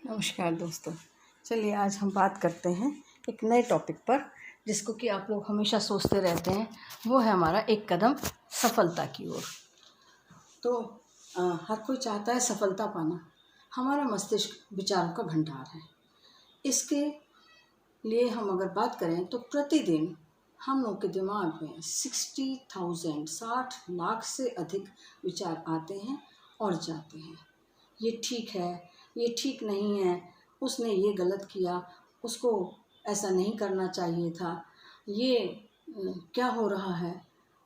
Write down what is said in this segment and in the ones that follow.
नमस्कार दोस्तों। चलिए आज हम बात करते हैं एक नए टॉपिक पर, जिसको कि आप लोग हमेशा सोचते रहते हैं। वो है हमारा एक कदम सफलता की ओर। तो हर कोई चाहता है सफलता पाना। हमारा मस्तिष्क विचारों का भंडार है। इसके लिए हम अगर बात करें तो प्रतिदिन हम लोग के दिमाग में 60 लाख से अधिक विचार आते हैं और जाते हैं। ये ठीक है, ये ठीक नहीं है, उसने ये गलत किया, उसको ऐसा नहीं करना चाहिए था, ये क्या हो रहा है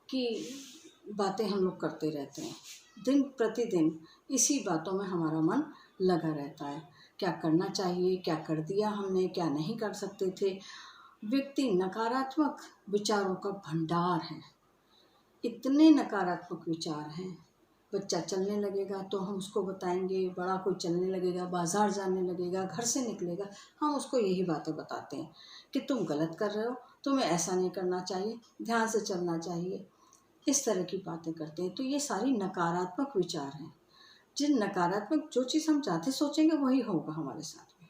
कि बातें हम लोग करते रहते हैं। दिन प्रतिदिन इसी बातों में हमारा मन लगा रहता है। क्या करना चाहिए, क्या कर दिया हमने, क्या नहीं कर सकते थे। व्यक्ति नकारात्मक विचारों का भंडार है। इतने नकारात्मक विचार हैं। बच्चा चलने लगेगा तो हम उसको बताएंगे, बड़ा कोई चलने लगेगा, बाज़ार जाने लगेगा, घर से निकलेगा, हम उसको यही बातें बताते हैं कि तुम गलत कर रहे हो, तुम्हें ऐसा नहीं करना चाहिए, ध्यान से चलना चाहिए। इस तरह की बातें करते हैं। तो ये सारी नकारात्मक विचार हैं। जिन नकारात्मक जो चीज़ हम चाहते सोचेंगे वही होगा हमारे साथ में।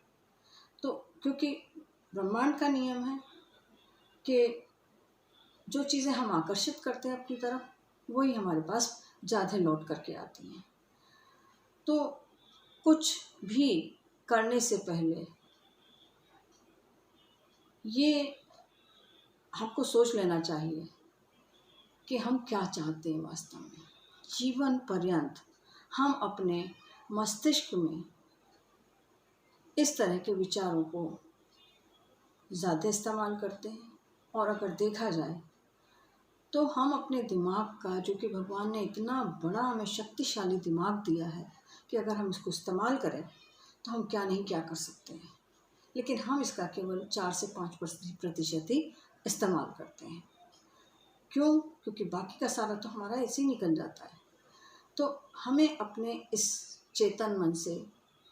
तो क्योंकि ब्रह्मांड का नियम है कि जो चीज़ें हम आकर्षित करते हैं अपनी तरफ, वही हमारे पास ज़्यादा लौट करके आती हैं। तो कुछ भी करने से पहले ये हमको सोच लेना चाहिए कि हम क्या चाहते हैं वास्तव में। जीवन पर्यंत हम अपने मस्तिष्क में इस तरह के विचारों को ज़्यादा इस्तेमाल करते हैं। और अगर देखा जाए तो हम अपने दिमाग का, जो कि भगवान ने इतना बड़ा हमें शक्तिशाली दिमाग दिया है कि अगर हम इसको इस्तेमाल करें तो हम क्या नहीं क्या कर सकते हैं। लेकिन हम इसका केवल 4 से 5% ही इस्तेमाल करते हैं। क्यों? क्योंकि बाकी का सारा तो हमारा ऐसे ही निकल जाता है। तो हमें अपने इस चेतन मन से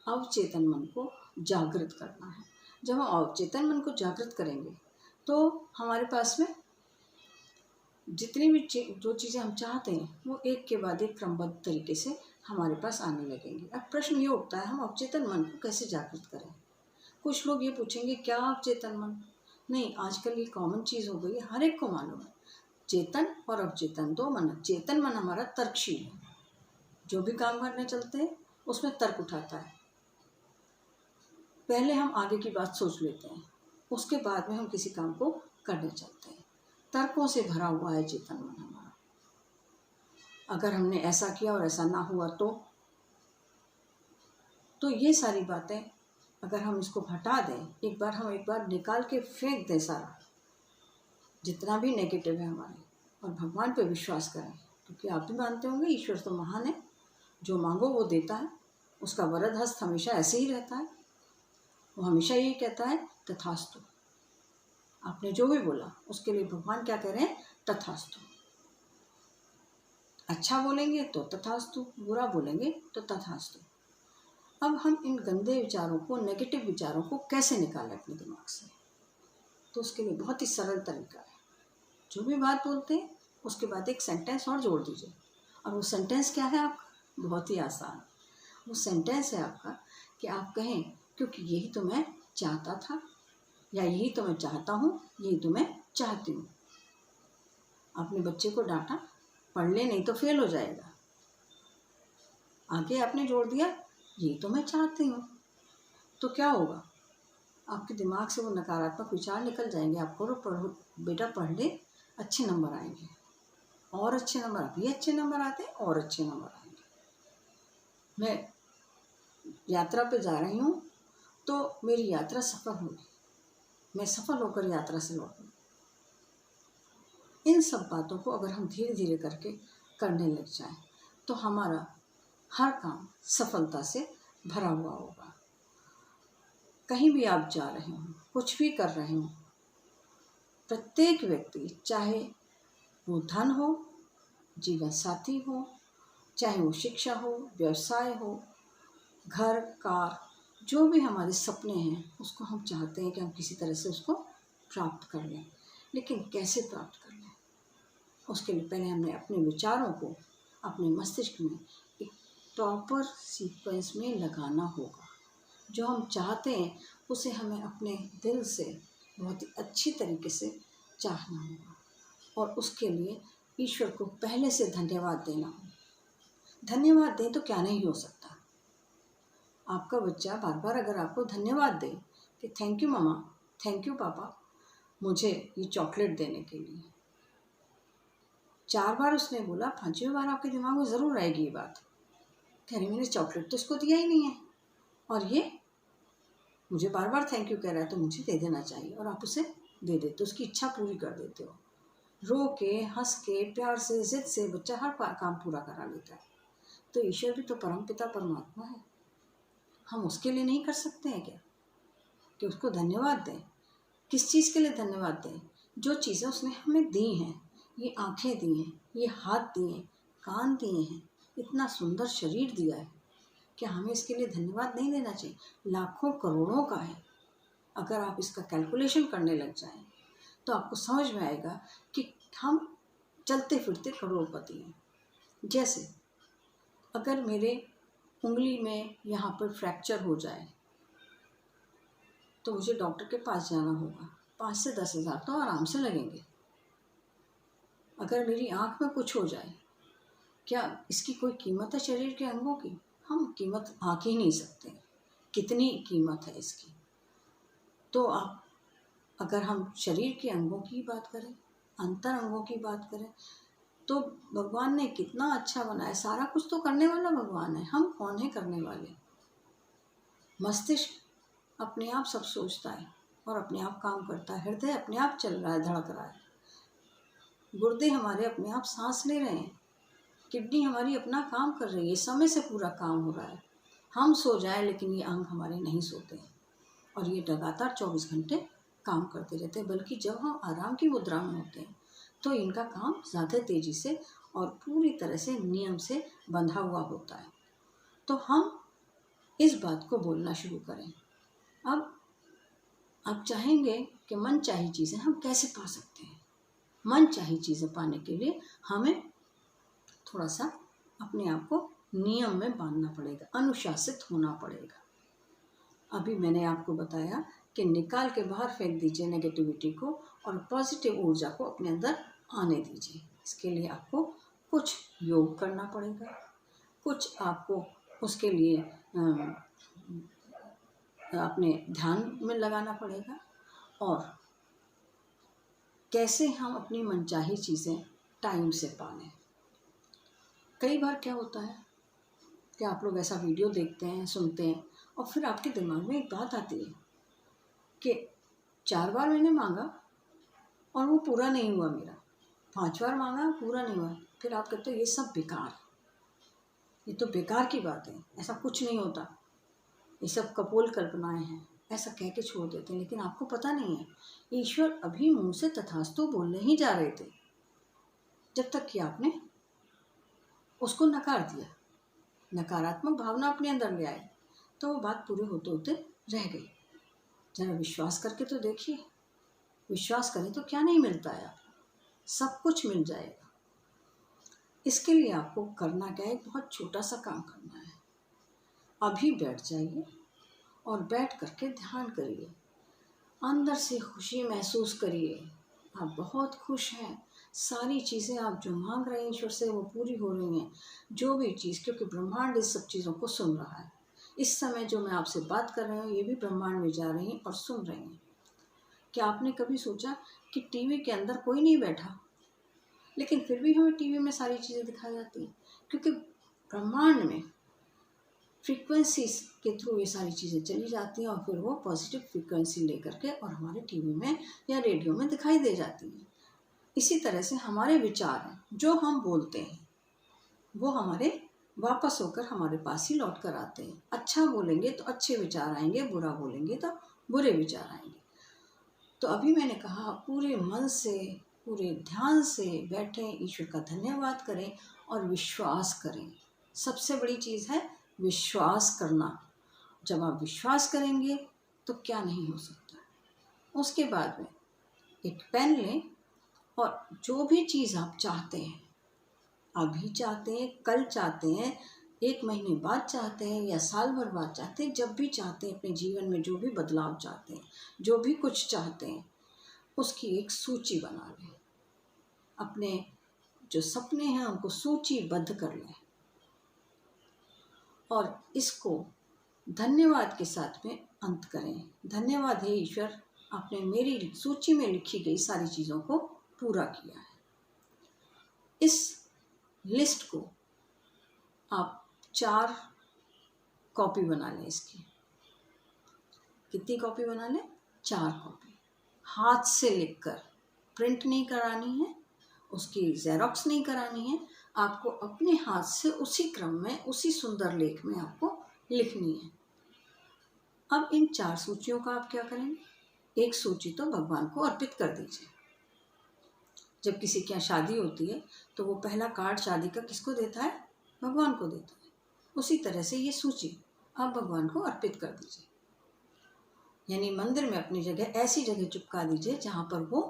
अवचेतन मन को जागृत करना है। जब हम अवचेतन मन को जागृत करेंगे तो हमारे पास में जितनी भी जो चीज़ें हम चाहते हैं वो एक के बाद एक क्रमबद्ध तरीके से हमारे पास आने लगेंगी। अब प्रश्न ये उठता है, हम अवचेतन मन को कैसे जागृत करें। कुछ लोग ये पूछेंगे क्या अवचेतन मन? नहीं, आजकल ये कॉमन चीज़ हो गई है, हर एक को मालूम है। चेतन और अवचेतन दो मन। चेतन मन हमारा तर्कशील है, जो भी काम करने चलते हैं उसमें तर्क उठाता है। पहले हम आगे की बात सोच लेते हैं, उसके बाद में हम किसी काम को करने चलते हैं। तर्कों से भरा हुआ है चेतन मन हमारा। अगर हमने ऐसा किया और ऐसा ना हुआ तो ये सारी बातें अगर हम इसको हटा दें, एक बार निकाल के फेंक दें सारा जितना भी नेगेटिव है हमारे, और भगवान पे विश्वास करें। क्योंकि आप भी मानते होंगे ईश्वर तो महान है, जो मांगो वो देता है, उसका वरद हस्त हमेशा ऐसे ही रहता है। वो हमेशा यही कहता है तथास्तु। आपने जो भी बोला उसके लिए भगवान क्या कह रहे हैं? तथास्तु। अच्छा बोलेंगे तो तथास्तु, बुरा बोलेंगे तो तथास्तु। अब हम इन गंदे विचारों को, नेगेटिव विचारों को कैसे निकालें अपने दिमाग से? तो उसके लिए बहुत ही सरल तरीका है। जो भी बात बोलते हैं उसके बाद एक सेंटेंस और जोड़ दीजिए। और वो सेंटेंस क्या है आपका? बहुत ही आसान। वो सेंटेंस है आपका कि आप कहें क्योंकि यही तो मैं चाहता था, या यही तो मैं चाहता हूँ, यही तो मैं चाहती हूँ। आपने बच्चे को डांटा, पढ़ ले नहीं तो फेल हो जाएगा। आगे आपने जोड़ दिया यही तो मैं चाहती हूँ। तो क्या होगा? आपके दिमाग से वो नकारात्मक विचार निकल जाएंगे। आपको पढ़ो बेटा, पढ़ ले, अच्छे नंबर आएंगे, और अच्छे नंबर, अभी अच्छे नंबर आते हैं और अच्छे नंबर आएंगे। मैं यात्रा पे जा रही हूँ तो मेरी यात्रा सफल होगी, मैं सफल होकर यात्रा से लौटूँ। इन सब बातों को अगर हम धीरे धीरे करके करने लग जाएं तो हमारा हर काम सफलता से भरा हुआ होगा। कहीं भी आप जा रहे हो, कुछ भी कर रहे हो, प्रत्येक व्यक्ति, चाहे वो धन हो, जीवन साथी हो, चाहे वो शिक्षा हो, व्यवसाय हो, घर, कार, जो भी हमारे सपने हैं उसको हम चाहते हैं कि हम किसी तरह से उसको प्राप्त कर लें। लेकिन कैसे प्राप्त कर लें? उसके लिए पहले हमें अपने विचारों को अपने मस्तिष्क में एक प्रॉपर सीक्वेंस में लगाना होगा। जो हम चाहते हैं उसे हमें अपने दिल से बहुत ही अच्छी तरीके से चाहना होगा और उसके लिए ईश्वर को पहले से धन्यवाद देना होगा। धन्यवाद दें तो क्या नहीं हो सकता। आपका बच्चा बार बार अगर आपको धन्यवाद दे कि थैंक यू मम्मा, थैंक यू पापा मुझे ये चॉकलेट देने के लिए, 4 बार उसने बोला, 5वें बार आपके दिमाग में ज़रूर आएगी ये बात कि अरे मैंने चॉकलेट तो इसको दिया ही नहीं है और ये मुझे बार बार थैंक यू कह रहा है तो मुझे दे देना चाहिए, और आप उसे दे देते हो, उसकी इच्छा पूरी कर देते हो। रो के, हंस के, प्यार से, जिद से बच्चा हर काम पूरा करा लेता है। तो ईश्वर भी तो परमपिता परमात्मा है, हम उसके लिए नहीं कर सकते हैं क्या कि उसको धन्यवाद दें? किस चीज़ के लिए धन्यवाद दें? जो चीज़ें उसने हमें दी हैं, ये आँखें दी हैं, ये हाथ दिए हैं, कान दिए हैं, इतना सुंदर शरीर दिया है, क्या हमें इसके लिए धन्यवाद नहीं देना चाहिए? लाखों करोड़ों का है। अगर आप इसका कैलकुलेशन करने लग जाएं तो आपको समझ में आएगा कि हम चलते फिरते करोड़पति हैं। जैसे अगर मेरे उंगली में यहाँ पर फ्रैक्चर हो जाए तो मुझे डॉक्टर के पास जाना होगा, 5 से 10 हज़ार तो आराम से लगेंगे। अगर मेरी आँख में कुछ हो जाए, क्या इसकी कोई कीमत है शरीर के अंगों की? हम कीमत आँक ही नहीं सकते, कितनी कीमत है इसकी। तो आप अगर हम शरीर के अंगों की बात करें, अंतर अंगों की बात करें, तो भगवान ने कितना अच्छा बनाया। सारा कुछ तो करने वाला भगवान है, हम कौन है करने वाले? मस्तिष्क अपने आप सब सोचता है और अपने आप काम करता है, हृदय अपने आप चल रहा है, धड़क रहा है, गुर्दे हमारे अपने आप सांस ले रहे हैं, किडनी हमारी अपना काम कर रही है, समय से पूरा काम हो रहा है। हम सो जाए लेकिन ये अंग हमारे नहीं सोते हैं और ये लगातार 24 घंटे काम करते रहते हैं। बल्कि जब हम आराम की मुद्रा में होते हैं तो इनका काम ज़्यादा तेज़ी से और पूरी तरह से नियम से बंधा हुआ होता है। तो हम इस बात को बोलना शुरू करें। अब आप चाहेंगे कि मनचाही चीज़ें हम कैसे पा सकते हैं? मनचाही चीज़ें पाने के लिए हमें थोड़ा सा अपने आप को नियम में बांधना पड़ेगा, अनुशासित होना पड़ेगा। अभी मैंने आपको बताया कि निकाल के बाहर फेंक दीजिए नेगेटिविटी को और पॉजिटिव ऊर्जा को अपने अंदर आने दीजिए। इसके लिए आपको कुछ योग करना पड़ेगा, कुछ आपको उसके लिए अपने ध्यान में लगाना पड़ेगा। और कैसे हम अपनी मनचाही चीज़ें टाइम से पालें। कई बार क्या होता है कि आप लोग ऐसा वीडियो देखते हैं, सुनते हैं और फिर आपके दिमाग में एक बात आती है कि 4 बार मैंने मांगा और वो पूरा नहीं हुआ मेरा, 5 बार मांगा पूरा नहीं हुआ। फिर आप कहते हो ये सब बेकार, ये तो बेकार की बात है, ऐसा कुछ नहीं होता, ये सब कपोल कल्पनाएं हैं, ऐसा कह के छोड़ देते हैं। लेकिन आपको पता नहीं है, ईश्वर अभी मुंह से तथास्तु बोलने ही जा रहे थे जब तक कि आपने उसको नकार दिया, नकारात्मक भावना अपने अंदर ले आए, तो वो बात पूरे होते होते रह गई। जरा विश्वास करके तो देखिए, विश्वास करें तो क्या नहीं मिलता है, आपको सब कुछ मिल जाएगा। इसके लिए आपको करना क्या है, एक बहुत छोटा सा काम करना है। अभी बैठ जाइए और बैठ करके ध्यान करिए, अंदर से खुशी महसूस करिए, आप बहुत खुश हैं, सारी चीज़ें आप जो मांग रहे हैं ईश्वर से वो पूरी हो रही हैं। जो भी चीज़, क्योंकि ब्रह्मांड इस सब चीज़ों को सुन रहा है। इस समय जो मैं आपसे बात कर रही हूँ ये भी ब्रह्मांड में जा रही हैं और सुन रही हैं। क्या आपने कभी सोचा कि टीवी के अंदर कोई नहीं बैठा लेकिन फिर भी हमें टीवी में सारी चीज़ें दिखाई जाती हैं? क्योंकि ब्रह्मांड में फ्रीक्वेंसीज के थ्रू ये सारी चीज़ें चली जाती हैं और फिर वो पॉजिटिव फ्रीक्वेंसी लेकर के और हमारे टीवी में या रेडियो में दिखाई दे जाती हैं। इसी तरह से हमारे विचार हैं, जो हम बोलते हैं वो हमारे वापस होकर हमारे पास ही लौट कर आते हैं। अच्छा बोलेंगे तो अच्छे विचार आएंगे, बुरा बोलेंगे तो बुरे विचार आएंगे। तो अभी मैंने कहा पूरे मन से, पूरे ध्यान से बैठें, ईश्वर का धन्यवाद करें और विश्वास करें। सबसे बड़ी चीज़ है विश्वास करना। जब आप विश्वास करेंगे तो क्या नहीं हो सकता। उसके बाद में एक पेन लें और जो भी चीज़ आप चाहते हैं, अभी चाहते हैं, कल चाहते हैं, 1 महीने बाद चाहते हैं या साल भर बाद चाहते हैं, जब भी चाहते हैं अपने जीवन में जो भी बदलाव चाहते हैं, जो भी कुछ चाहते हैं, उसकी एक सूची बना लें। अपने जो सपने हैं उनको सूचीबद्ध कर लें और इसको धन्यवाद के साथ में अंत करें। धन्यवाद हे ईश्वर, आपने मेरी सूची में लिखी गई सारी चीज़ों को पूरा किया है। इस लिस्ट को आप 4 कॉपी बना लें इसकी। कितनी कॉपी बना लें? 4 कॉपी। हाथ से लिखकर, प्रिंट नहीं करानी है, उसकी ज़ेरॉक्स नहीं करानी है, आपको अपने हाथ से उसी क्रम में, उसी सुंदर लेख में आपको लिखनी है। अब इन 4 सूचियों का आप क्या करेंगे? एक सूची तो भगवान को अर्पित कर दीजिए। जब किसी के यहाँ शादी होती है तो वो पहला कार्ड शादी का किसको देता है? भगवान को देता है। उसी तरह से ये सूची आप भगवान को अर्पित कर दीजिए, यानी मंदिर में अपनी जगह ऐसी जगह चिपका दीजिए जहाँ पर वो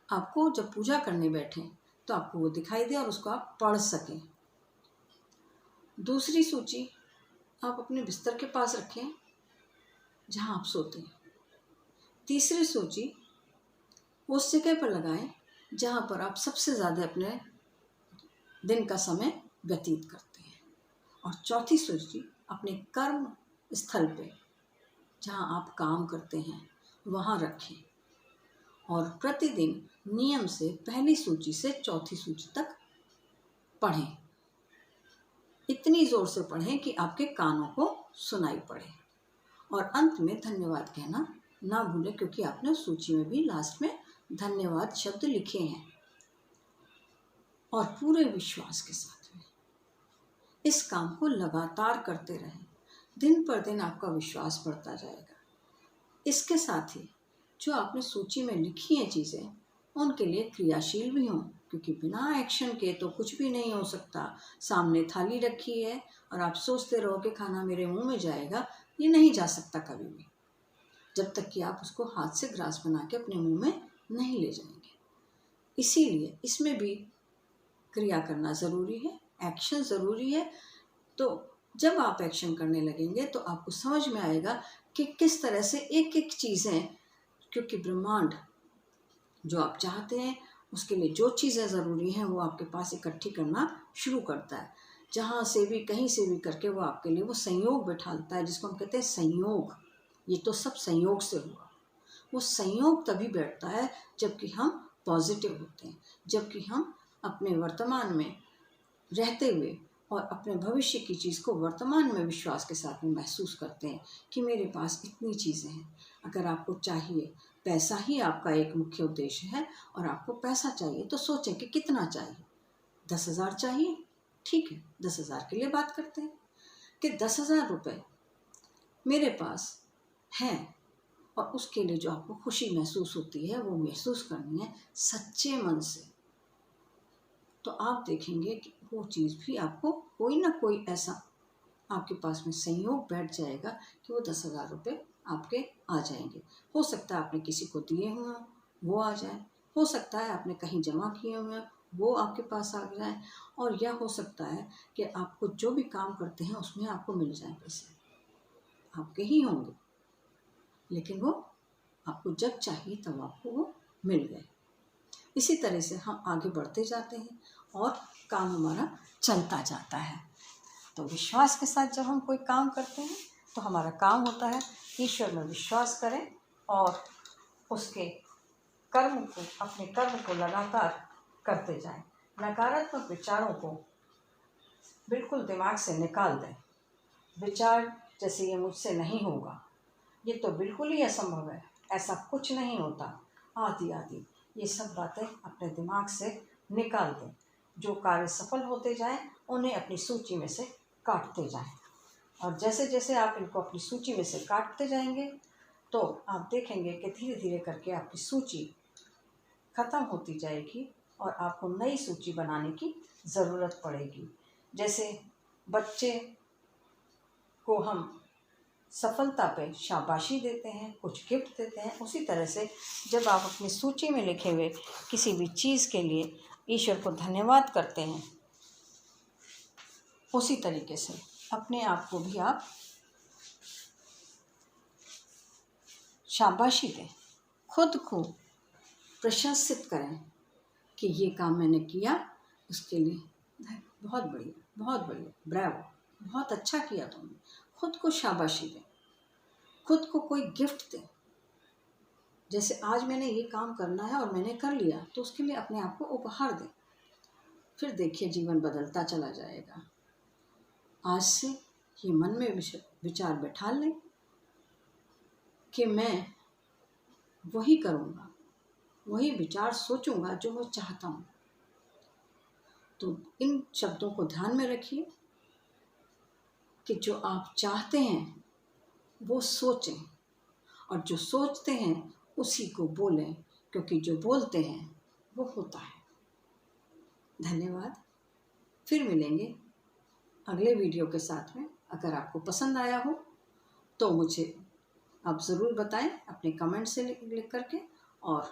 आपको जब पूजा करने बैठें तो आपको वो दिखाई दे और उसको आप पढ़ सकें। दूसरी सूची आप अपने बिस्तर के पास रखें जहाँ आप सोते हैं। तीसरी सूची उस जगह पर लगाएं जहाँ पर आप सबसे ज़्यादा अपने दिन का समय व्यतीत करते हैं। और चौथी सूची अपने कर्म स्थल पे जहाँ आप काम करते हैं वहाँ रखें और प्रतिदिन नियम से पहली सूची से चौथी सूची तक पढ़ें। इतनी ज़ोर से पढ़ें कि आपके कानों को सुनाई पड़े। और अंत में धन्यवाद कहना ना भूलें, क्योंकि आपने उस सूची में भी लास्ट में धन्यवाद शब्द लिखे हैं। और पूरे विश्वास के साथ में इस काम को लगातार करते रहें। दिन पर दिन आपका विश्वास बढ़ता जाएगा। इसके साथ ही जो आपने सूची में लिखी हैं चीज़ें, उनके लिए क्रियाशील भी हों, क्योंकि बिना एक्शन के तो कुछ भी नहीं हो सकता। सामने थाली रखी है और आप सोचते रहो कि खाना मेरे मुंह में जाएगा, ये नहीं जा सकता कभी भी, जब तक कि आप उसको हाथ से ग्रास बना के अपने मुंह में नहीं ले जाएंगे। इसीलिए इसमें भी क्रिया करना ज़रूरी है, एक्शन ज़रूरी है। तो जब आप एक्शन करने लगेंगे तो आपको समझ में आएगा कि किस तरह से एक एक चीज़ें, क्योंकि ब्रह्मांड जो आप चाहते हैं उसके लिए जो चीज़ें ज़रूरी हैं वो आपके पास इकट्ठी करना शुरू करता है। जहाँ से भी, कहीं से भी करके वो आपके लिए वो संयोग बैठालता है, जिसको हम कहते हैं संयोग। ये तो सब संयोग से हुआ। वो संयोग तभी बैठता है जबकि हम पॉजिटिव होते हैं, जबकि हम अपने वर्तमान में रहते हुए और अपने भविष्य की चीज़ को वर्तमान में विश्वास के साथ में महसूस करते हैं कि मेरे पास इतनी चीज़ें हैं। अगर आपको चाहिए, पैसा ही आपका एक मुख्य उद्देश्य है और आपको पैसा चाहिए, तो सोचें कि कितना चाहिए। 10,000 चाहिए, ठीक है, 10,000 के लिए बात करते हैं कि 10,000 रुपये मेरे पास हैं और उसके लिए जो आपको खुशी महसूस होती है वो महसूस करनी है सच्चे मन से। तो आप देखेंगे कि वो चीज़ भी आपको कोई ना कोई ऐसा आपके पास में संयोग बैठ जाएगा कि वो 10,000 रुपये आपके आ जाएंगे। हो सकता है आपने किसी को दिए हुए हों, वो आ जाए। हो सकता है आपने कहीं जमा किए हुए हैं, वो आपके पास आ जाए। और यह हो सकता है कि आपको जो भी काम करते हैं उसमें आपको मिल जाए पैसे। आपके ही होंगे, लेकिन वो आपको जब चाहिए तब आपको वो मिल गए। इसी तरह से हम आगे बढ़ते जाते हैं और काम हमारा चलता जाता है। तो विश्वास के साथ जब हम कोई काम करते हैं तो हमारा काम होता है ईश्वर में विश्वास करें और उसके कर्म को, अपने कर्म को लगातार करते जाएं। नकारात्मक विचारों को बिल्कुल दिमाग से निकाल दें। विचार जैसे ये मुझसे नहीं होगा, ये तो बिल्कुल ही असंभव है, ऐसा कुछ नहीं होता, आदि आदि, ये सब बातें अपने दिमाग से निकाल दें। जो कार्य सफल होते जाएं उन्हें अपनी सूची में से काटते जाएं। और जैसे जैसे आप इनको अपनी सूची में से काटते जाएंगे तो आप देखेंगे कि धीरे धीरे करके आपकी सूची ख़त्म होती जाएगी और आपको नई सूची बनाने की ज़रूरत पड़ेगी। जैसे बच्चे को हम सफलता पे शाबाशी देते हैं, कुछ गिफ्ट देते हैं, उसी तरह से जब आप अपनी सूची में लिखे हुए किसी भी चीज़ के लिए ईश्वर को धन्यवाद करते हैं उसी तरीके से अपने आप को भी आप शाबाशी दें, खुद को प्रशंसित करें कि ये काम मैंने किया, उसके लिए बहुत बढ़िया, बहुत बढ़िया, ब्रावो, बहुत अच्छा किया तुमने। खुद को शाबाशी दें, खुद को कोई गिफ्ट दें। जैसे आज मैंने ये काम करना है और मैंने कर लिया, तो उसके लिए अपने आप को उपहार दें। फिर देखिए जीवन बदलता चला जाएगा। आज से ये मन में विचार बैठा लें कि मैं वही करूँगा, वही विचार सोचूंगा जो मैं चाहता हूँ। तो इन शब्दों को ध्यान में रखिए कि जो आप चाहते हैं वो सोचें, और जो सोचते हैं उसी को बोलें, क्योंकि जो बोलते हैं वो होता है। धन्यवाद। फिर मिलेंगे अगले वीडियो के साथ में। अगर आपको पसंद आया हो तो मुझे आप ज़रूर बताएं अपने कमेंट से लिख करके, और